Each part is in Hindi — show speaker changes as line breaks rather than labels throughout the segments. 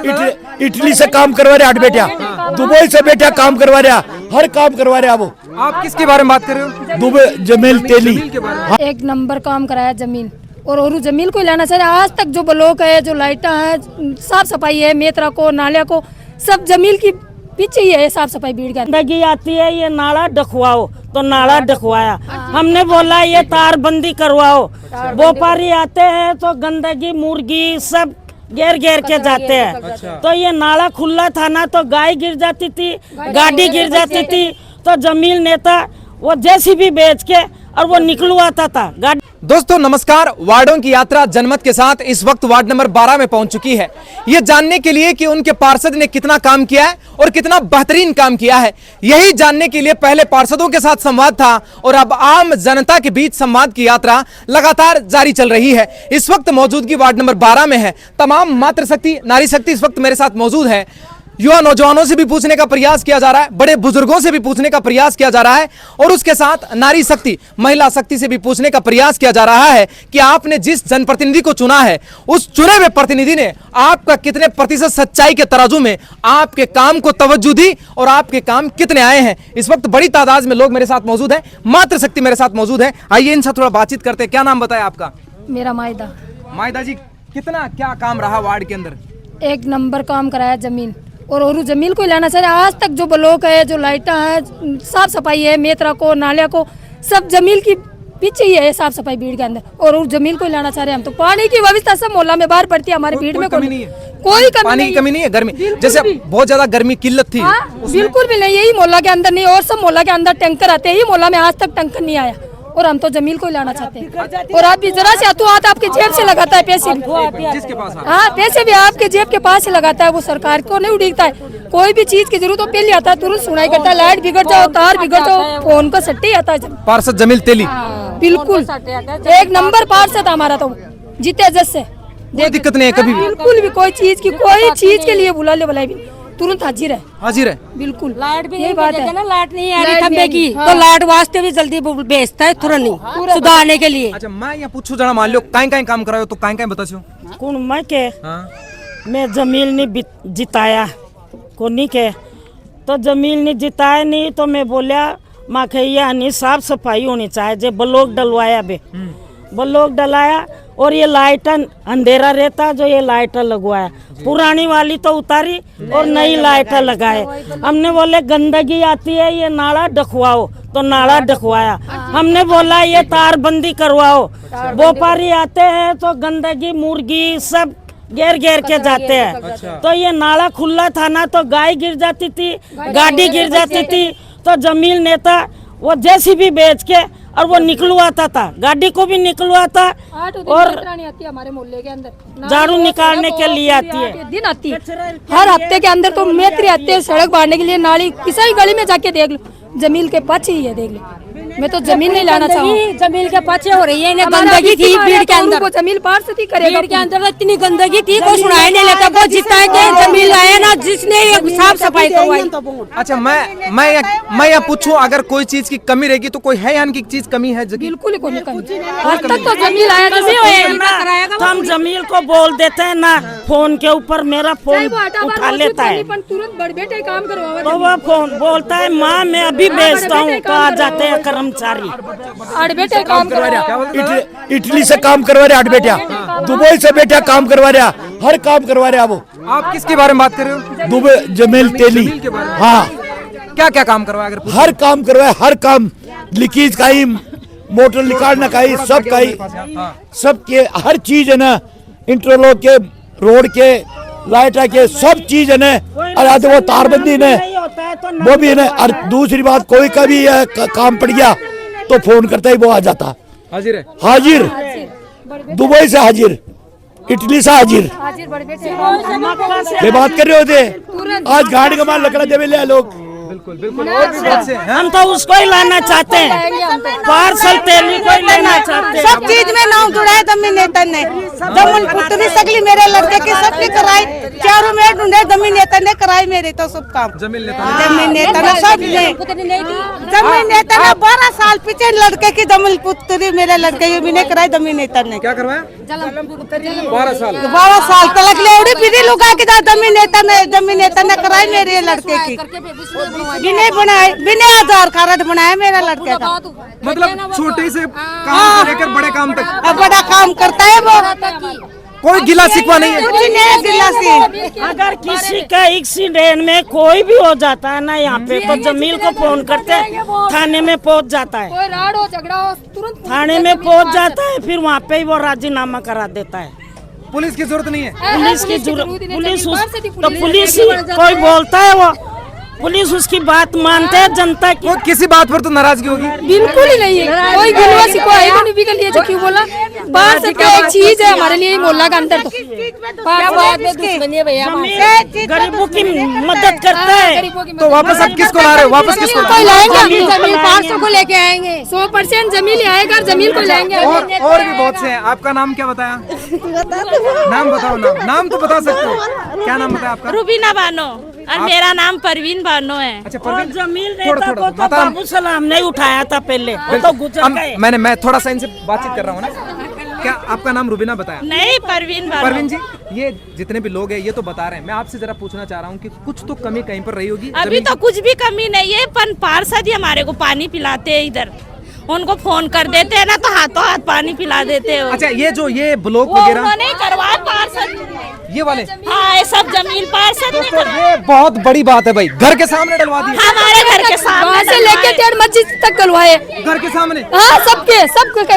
इटली से काम करवा रहे 8 बेटिया, दुबई से बेटिया काम करवा रहा, हर काम करवा रहा वो।
आप किसके बारे में बात कर रहे हो?
दुबई जमील तेली
एक नंबर काम कराया जमीन, और जमीन को लेना चाहिए। आज तक जो ब्लॉक है, जो लाइटा है, साफ सफाई है, मेतरा को नालिया को सब जमीन की पीछे ही है साफ सफाई। भीड़
गंदगी आती है, ये नाला ढकवाओ, तो नाला ढकवाया। हमने बोला ये तारबंदी करवाओ। व्यापारी आते हैं तो गंदगी मुर्गी सब घेर घेर के जाते हैं। तो ये नाला खुला था ना, तो गाय गिर जाती थी, गाड़ी गिर जाती थी। तो जमील नेता वो जेसीबी बेच के और वो निकलवाता था गाड़ी।
दोस्तों नमस्कार, वार्डों की यात्रा जनमत के साथ इस वक्त वार्ड नंबर 12 में पहुंच चुकी है, ये जानने के लिए कि उनके पार्षद ने कितना काम किया है और कितना बेहतरीन काम किया है। यही जानने के लिए पहले पार्षदों के साथ संवाद था और अब आम जनता के बीच संवाद की यात्रा लगातार जारी चल रही है। इस वक्त मौजूदगी वार्ड नंबर 12 में है। तमाम मातृशक्ति नारी शक्ति इस वक्त मेरे साथ मौजूद है। युवा नौजवानों से भी पूछने का प्रयास किया जा रहा है, बड़े बुजुर्गों से भी पूछने का प्रयास किया जा रहा है और उसके साथ नारी शक्ति महिला शक्ति से भी पूछने का प्रयास किया जा रहा है कि आपने जिस जनप्रतिनिधि को चुना है, उस चुने हुए प्रतिनिधि ने आपका कितने प्रतिशत सच्चाई के तराजू में आपके काम को तवज्जो दी और आपके काम कितने आए हैं। इस वक्त बड़ी तादाद में लोग मेरे साथ मौजूद है, मातृशक्ति मेरे साथ मौजूद है। आइए इनसे थोड़ा बातचीत करते हैं। क्या नाम बताया आपका?
मेरा मायदा।
मायदा जी, कितना क्या काम रहा वार्ड के अंदर?
एक नंबर काम कराया जमीन, और जमीन को लेना चाहिए। आज तक जो ब्लॉक है, जो लाइटा है, साफ सफाई है, मेतरा को नालिया को सब जमीन की पीछे ही है साफ सफाई भीड़ के अंदर, और जमीन को लेना चाह रहे हैं हम। तो पानी की व्यवस्था सब मोहल्ला में बाहर पड़ती है, हमारी भीड़ में
कमी नहीं है,
कोई
पानी की कमी नहीं है। गर्मी जैसे बहुत ज्यादा गर्मी किल्लत थी,
बिल्कुल भी नहीं। यही मोहल्ला के अंदर नहीं, और सब मोहल्ला के अंदर टैंकर आते हैं, मोहल्ला में आज तक टैंकर नहीं आया, और हम तो जमीन को लाना चाहते हैं। और आप भी जरा से हाथों हाथ आपकी जेब से लगाता है पैसे भी,
जिसके पास
हाँ पैसे भी आपके जेब के पास से लगाता है, वो सरकार को नहीं उड़ीता है। कोई भी चीज की जरूरत हो पहले आता है, तुरंत सुनाई करता है। लाइट बिगड़ जाओ, तार बिगड़ जाओ, फोन का सट्टे आता है।
पार्षद जमील तेली
बिल्कुल एक नंबर पार्षद हमारा, तो जीते जज से
कोई दिक्कत नहीं है कभी भी,
बिल्कुल भी कोई चीज के लिए बुला ले बुलाई भी तुरंत हाजिर है।
हाजिर है
बिल्कुल।
लाइट भी
यही बात है
ना, लाइट नहीं आ रही
लाइट
खंबे की,
हाँ।
तो लाइट वास्ते भी जल्दी भेजता है तुरंत नहीं सुधारने के लिए।
अच्छा मैं यहाँ पूछू जरा, मान लो काई काम करायो तो काई बता छो
कौन मैं के
हाँ?
मैं जमील ने जिताया कोनी के, तो जमील ने जिताया नहीं, तो मैं बोलिया माँ के यानी साफ सफाई होनी चाहिए। जो ब्लॉक डलवाया बे, ब्लॉक डलाया, और ये लाइट अंधेरा रहता, जो ये लाइट लगवाया, पुरानी वाली तो उतारी और नई लाइट लगाए। हमने बोले गंदगी आती है, ये नाला ढकवाओ, तो नाला ढकवाया। हमने बोला ये तारबंदी करवाओ। व्यापारी आते हैं तो गंदगी मुर्गी सब घेर घेर के जाते हैं। तो ये नाला खुला था ना, तो गाय गिर जाती थी, गाड़ी गिर जाती थी। तो जमील नेता वो जेसीबी बेच के और वो निकलवाता था, गाड़ी को भी निकलवाता, और
हमारे मोहल्ले के अंदर
झाड़ू निकालने के लिए आती है।
दिन आती है हर हफ्ते के अंदर, तो मेत्री आते हैं सड़क बांटने के लिए। नाली किसी गली में जाके देख लो, जमीन के पाछे ही है, देख लो। मैं तो जमीन नहीं लाना चाहूँगी,
जमीन के पाछे हो रही है। इन्हें गंदगी थी भीड़ के अंदर,
जमीन पार्षद ही करेगा।
भीड़ के अंदर इतनी गंदगी थी, कोई सुनाई नहीं लेता। वो जिताए के जमीन लाया ना, जिसने ये साफ सफाई करवाई।
अच्छा मैं यहाँ पूछूं, अगर कोई चीज की कमी रहेगी तो कोई है यहाँ की चीज कमी है?
बिल्कुल कोई कमी। आज तक तो जमीन आया
तो हम जमील को बोल देते हैं ना, फोन के ऊपर मेरा फोन उठा लेता है,
तुरंत बड़े बेटे काम करवा,
तो वो फोन बोलता है माँ मैं अभी भेजता हूँ, तो आ जाते हैं कर्मचारी।
8 बेटे काम करवा रहा,
इटली से काम करवा रहे 8 बेटिया, दुबई से बेटिया काम करवा रहा, हर काम करवा रहा वो।
आप किसके बारे में बात कर रहे हो?
दुबई जमील तेली हाँ,
क्या क्या काम करवाया? अगर
हर काम करवाया, हर काम, लीकेज का ही, मोटर निकालना का ही, सब का ही, सब के हर चीज है ना, इंटरलॉक के, रोड के, लाइट के, सब चीज है ना। और वो तारबंदी ने वो भी है ना। और दूसरी बात, कोई का भी काम पड़ गया तो फोन करता ही वो आ जाता।
हाजिर है,
हाजिर, दुबई से हाजिर, इटली से हाजिर। ये बात कर रहे होते आज गाड़ी का माल लकड़ा देवे ले लोग।
बिल्कुल बिल्कुल। और भी बात से
हम तो उसको ही लाना चाहते हैं, पार्सल तेली को ही लेना चाहते हैं।
सब चीज में नाम जुड़ा है जमीन नेता ने। जमीन पुतली सगली मेरे लड़के की सबकी कराई, चारों में
ढूंढे, जमीन नेता ने कराई मेरे तो सब काम।
जमीन नेता
जमीन नेता ने सब ने, जमीन नेता ने 12 साल पीछे लड़के की जमीन पुत्री मेरे लड़के की भी नहीं कराई, जमीन नेता ने।
क्या करवाया? 12 साल
12 साल तक लेवड़ी पीढ़ी लुका के जमीन नेता ने कराई मेरे लड़के की, बिना बनाए, बिना आधार कार्ड बनाया मेरा लड़के का।
मतलब छोटे से काम से लेकर बड़े काम तक
अब बड़ा काम करता है वो,
कोई गिला शिकवा नहीं है।
कुछ नहीं है गिला सी।
अगर किसी का एक्सीडेंट में कोई भी हो जाता है ना यहाँ पे, तो जमील को फोन करते थाने में पहुँच जाता है,
कोई राड हो झगड़ा हो तुरंत
थाने में पहुँच जाता है, फिर वहाँ पे ही वो राजीनामा करा देता है।
पुलिस की जरूरत नहीं है।
पुलिस की जरूरत, पुलिस कोई बोलता है वो, पुलिस उसकी बात मानते हैं, जनता की।
वो किसी बात पर तो नाराजगी होगी।
बिल्कुल ही नहीं है, कोई गिलवा शिकवा है नहीं भी के लिए जो क्यों बोला। पार्षद का एक चीज है हमारे लिए मोहल्ला का अंदर, तो
गरीबों की मदद करता है।
तो वापस अब किसको ला रहे हो? वापस किसको ला रहे
लाएंगे? जमीन 500 को लेके आएंगे, 100% जमीन आएगा, जमीन को लाएंगे।
हो? और भी बहुत से हैं। आपका नाम क्या बताया? नाम बताओ। नाम तो बता सकते हो। क्या नाम बताया आपका?
रुबीना बानो और मेरा नाम परवीन बानो है।
अच्छा,
और
परवीन।
जमील नेता को तो बाबू सलाम नहीं उठाया था पहले, वो तो गुजर गए।
मैं थोड़ा सा इनसे बातचीत कर रहा हूँ ना। क्या आपका नाम रुबीना बताया?
नहीं, परवीन बानो।
परवीन जी, ये जितने भी लोग हैं ये तो बता रहे हैं, मैं आपसे जरा पूछना चाह रहा हूँ कि कुछ तो कमी कहीं पर रही होगी।
अभी तो कुछ भी कमी नहीं है, पर पार्षद ही हमारे को पानी पिलाते हैं इधर, उनको फोन कर देते हैं ना तो हाथों हाथ पानी पिला देते हो।
अच्छा, ये ब्लॉक
वो
वगैरह
उन्होंने करवाया पार्षद,
ये वाले,
हाँ ये सब जमीन पार्षद ने करवाया।
ये बहुत बड़ी बात है भाई, घर के सामने डलवा दी।
हमारे घर के सामने
वहाँ से लेके टेढ़ मस्जिद तक गलवाए।
घर के सामने?
हाँ, सबके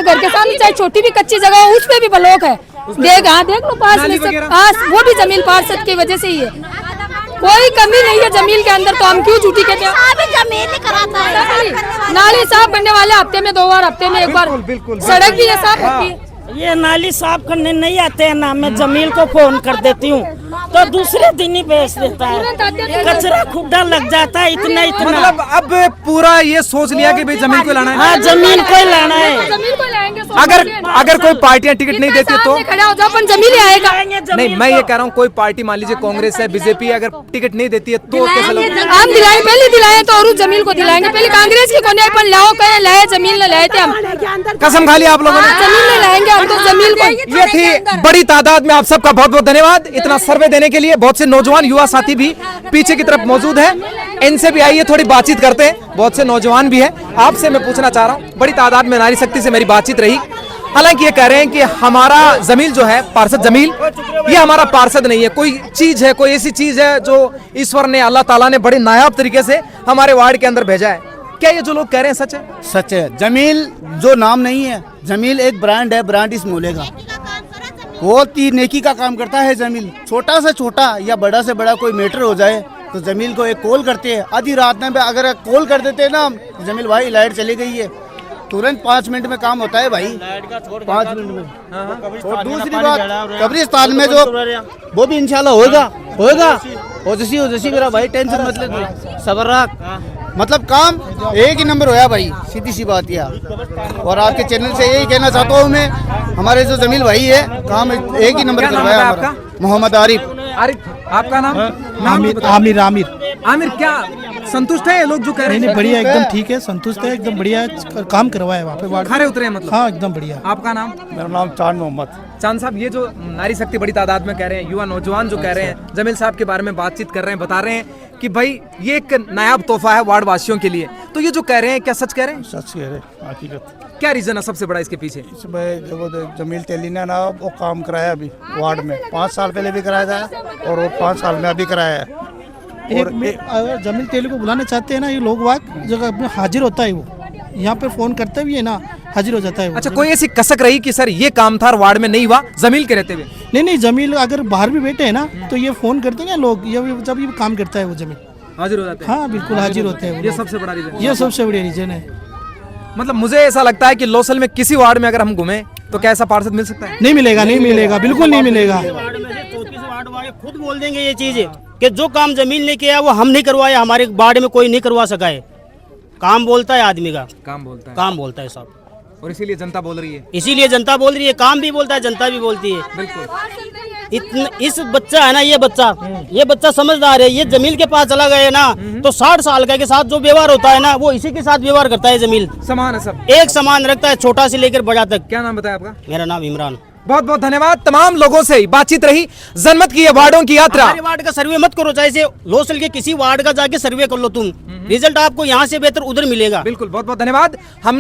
घर के सामने, चाहे छोटी भी कच्ची जगह हो उस पे भी ब्लॉक है। देख लो पास में सब। हाँ, वो भी जमीन पार्षद की वजह से ही है, कोई कमी नहीं है जमीन के अंदर, तो हम क्यों झूठी कहते हैं?
जमीन ही कराता है।
नाली साफ करने वाले हफ्ते में 2 बार, हफ्ते में 1 बार।
बिल्कुल।
सड़क भी है साफ होती है।
ये नाली साफ करने नहीं आते हैं ना, मैं जमील को फोन कर देती हूँ तो दूसरे दिन ही भेज देता है, कचरा खुदा लग जाता है इतना।
मतलब अब पूरा ये सोच लिया कि भाई जमीन को लाना है।
हाँ, जमीन को लाना है।
जमीन को लाएंगे।
अगर कोई पार्टियां टिकट नहीं देती तो
खड़ा हो जाओ, अपन जमीन ही आएगा।
नहीं, मैं ये कह रहा हूँ कोई पार्टी, मान लीजिए कांग्रेस है, बीजेपी, अगर टिकट नहीं देती है तो कैसे लोग?
हम दिलाएंगे, पहले दिलाए तो और जमीन को दिलाएंगे। पहले कांग्रेस की कोने पर लाओ, कहे लाए जमीन न लाए थे हम,
कसम खा लिया आप लोगों ने।
जमीन न लाएंगे हम तो जमीन को।
ये थी बड़ी तादाद में, आप सबका बहुत बहुत धन्यवाद इतना सर्वे देने के लिए। बहुत से नौजवान युवा साथी भी पीछे की तरफ मौजूद हैं, इनसे भी आइए थोड़ी बातचीत करते हैं। बहुत से नौजवान भी हैं, आपसे मैं पूछना चाह रहा हूँ, बड़ी तादाद में नारी शक्ति से मेरी बातचीत रही। हालांकि ये कह रहे हैं कि हमारा जमील जो है, पार्षद जमील, ये हमारा पार्षद नहीं है, कोई चीज है, कोई ऐसी चीज है जो ईश्वर ने, अल्लाह ताला ने बड़े नायाब तरीके से हमारे वार्ड के अंदर भेजा है। क्या ये जो लोग कह रहे हैं सच है?
सच है। जमील जो नाम नहीं है, जमील एक ब्रांड है, ब्रांड इस मूल्य का। बहुत ही नेकी का काम करता है जमील। छोटा से छोटा या बड़ा से बड़ा कोई मैटर हो जाए तो जमील को एक कॉल करते हैं, आधी रात में अगर कॉल कर देते हैं ना हम, जमील भाई लाइट चली गई है, तुरंत 5 मिनट में काम होता है भाई, 5 मिनट में। और दूसरी बात, कब्रिस्तान में जो वो भी इंशाल्लाह होगा। ओजसी मेरा भाई, टेंशन मत ले, सबर रख। मतलब काम एक ही नंबर होया भाई, सीधी सी बात यह। और आपके चैनल से यही कहना चाहता हूँ मैं, हमारे जो जमील भाई है, काम एक ही नंबर करवाया हमारा। मोहम्मद आरिफ।
आपका नाम?
आमिर।
क्या संतुष्ट है लोग जो कह रहे हैं?
नहीं, बढ़िया, एकदम ठीक है, संतुष्ट है, एकदम बढ़िया काम करवाया वहाँ पे,
खरे उतरे हैं मतलब?
हाँ, एकदम बढ़िया।
आपका नाम?
मेरा नाम चांद मोहम्मद।
चांद साहब, ये जो नारी शक्ति बड़ी तादाद में कह रहे हैं, युवा नौजवान जो कह रहे हैं, जमील साहब के बारे में बातचीत कर रहे हैं, बता रहे हैं कि भाई ये एक नायाब तोहफा है वार्ड वासियों के लिए, तो ये जो कह रहे हैं क्या सच कह रहे हैं?
सच कह रहे, हकीकत।
क्या रीजन है सबसे बड़ा इसके पीछे?
इसमें जमील तेली ने ना वो काम कराया अभी वार्ड में, 5 साल पहले भी कराया था और वो 5 साल में अभी कराया है।
और अगर जमील तेली को बुलाना चाहते हैं ना ये लोग वाक, जगह में हाजिर होता है वो, यहाँ पे फोन करते भी है ना, हाजिर हो जाता है वो।
अच्छा, कोई ऐसी कसक रही कि सर ये काम था वार्ड में नहीं हुआ जमील के रहते हुए?
नहीं, जमील अगर बाहर भी बैठे हैं ना तो ये फोन करते हैं ना लोग, जब ये काम करता है वो जमील
हाजिर हो जाते हैं।
हाँ, बिल्कुल हाजिर होते हैं।
ये सबसे बड़ा रीजन,
ये सबसे बड़ी रीजन है।
मतलब मुझे ऐसा लगता है कि लोसल में किसी वार्ड में अगर हम घूमे तो क्या ऐसा पार्षद मिल सकता है?
नहीं मिलेगा, बिल्कुल नहीं मिलेगा।
वार्ड वाले खुद बोल देंगे ये चीज कि जो काम जमीन ने किया वो हम नहीं करवाया, हमारे वार्ड में कोई नहीं करवा सका है। काम बोलता है आदमी का,
काम बोलता है
साहब,
और इसीलिए जनता बोल रही है।
इसीलिए जनता बोल रही है, काम भी बोलता है, जनता भी बोलती है।
बिल्कुल।
इस बच्चा है ना, ये बच्चा समझदार है। ये जमील के पास चला गया ना तो 60 साल का के साथ जो व्यवहार होता है ना वो इसी के साथ व्यवहार करता है। जमील
समान है, सब
एक समान रखता है, छोटा से लेकर बड़ा तक।
क्या नाम बताया आपका?
मेरा नाम इमरान।
बहुत बहुत धन्यवाद। तमाम लोगों से बातचीत रही जनमत की ये वार्डों की यात्रा।
हमारे वार्ड का सर्वे मत करो, चाहे लोसल के किसी वार्ड का जाके सर्वे कर लो तुम, रिजल्ट आपको यहाँ से बेहतर उधर मिलेगा।
बिल्कुल, बहुत बहुत धन्यवाद।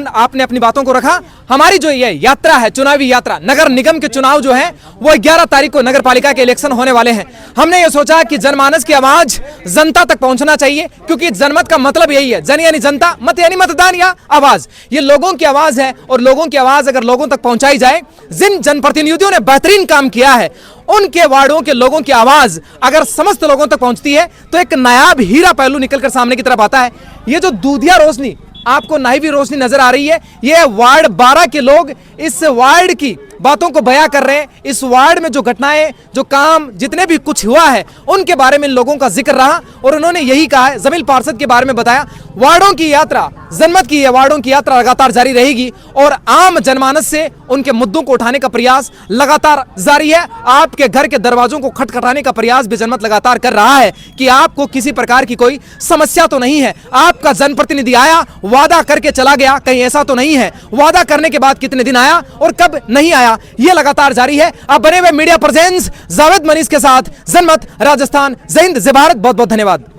आपने अपनी बातों को रखा। हमारी जो ये यात्रा है, चुनावी यात्रा, नगर निगम के चुनाव जो है वो 11 तारीख को नगर पालिका के इलेक्शन होने वाले हैं। हमने ये सोचा कि जनमानस की आवाज जनता तक पहुंचना चाहिए, क्योंकि जनमत का मतलब यही है, जन यानी जनता, मत यानी मतदान या आवाज। ये लोगों की आवाज है और लोगों की आवाज अगर लोगों तक पहुंचाई जाए, जिन जनप्रतिनिधियों ने बेहतरीन काम किया है उनके वार्डों के लोगों की आवाज अगर समस्त लोगों तक पहुंचती है तो एक नायाब हीरा पहलू निकलकर सामने की तरफ आता है। ये जो दूधिया रोशनी आपको नाइवी रोशनी नजर आ रही है, ये वार्ड 12 के लोग इस वार्ड की बातों को बयां कर रहे हैं। इस वार्ड में जो घटनाएं, जो काम, जितने भी कुछ हुआ है उनके बारे में इन लोगों का जिक्र रहा और उन्होंने यही कहा है, जमील पार्षद के बारे में बताया। वार्डों की यात्रा, जनमत की यह वार्डों की यात्रा लगातार जारी रहेगी और आम जनमानस से उनके मुद्दों को उठाने का प्रयास लगातार जारी है। आपके घर के दरवाजों को खटखटाने का प्रयास भी जनमत लगातार कर रहा है कि आपको किसी प्रकार की कोई समस्या तो नहीं है। आपका जनप्रतिनिधि आया, वादा करके चला गया, कहीं ऐसा तो नहीं है। वादा करने के बाद कितने दिन आया और कब नहीं आया, यह लगातार जारी है। आप बने हुए मीडिया प्रेजेंस जावेद मनीष के साथ, जनमत राजस्थान। जय हिंद, जय भारत। बहुत बहुत धन्यवाद।